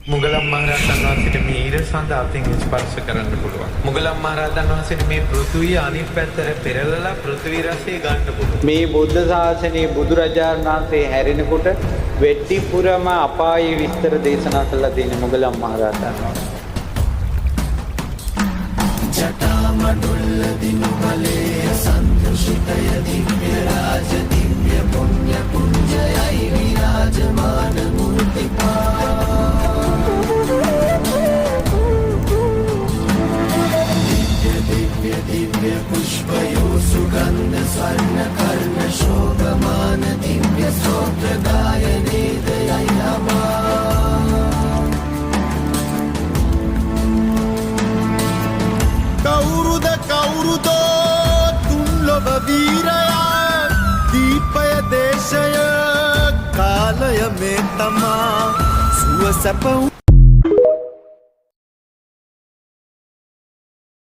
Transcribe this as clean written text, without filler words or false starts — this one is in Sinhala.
මුගලන් මහරහතන් වහන්සේට මේ ඊර සඳ අතින් ස්පර්ශ කරන්න පුළුවන්. මුගලන් මහරහතන් වහන්සේට මේ පෘථුවිය අනිත් පැත්තට පෙරලලා පෘථිවි රසය ගන්න පුළුවන්. මේ බුද්ධ ශාසනයේ බුදුරජාණන් වහන්සේ හැරෙනකොට වෙට්ටිපුරම අපායේ විස්තර දේශනා කළා තියෙන මුගලන් මහරහතන් වහන්සේ. ජටාමඩුල්ල දිනු බලේ සන්තුෂිතය දිව්‍ය රාජ දිව්‍ය පුණ්‍ය පුඤ්ජයයි විරාජමාන මූර්තිපා दिव्य पुष्पयो सुगंध स्वर्ण कर्ण शोभमान दिव्य स्तोत्र गायने दयामा कौरुदो दुर्लभ वीरया दीपय देशय कालय में तमा सुवसप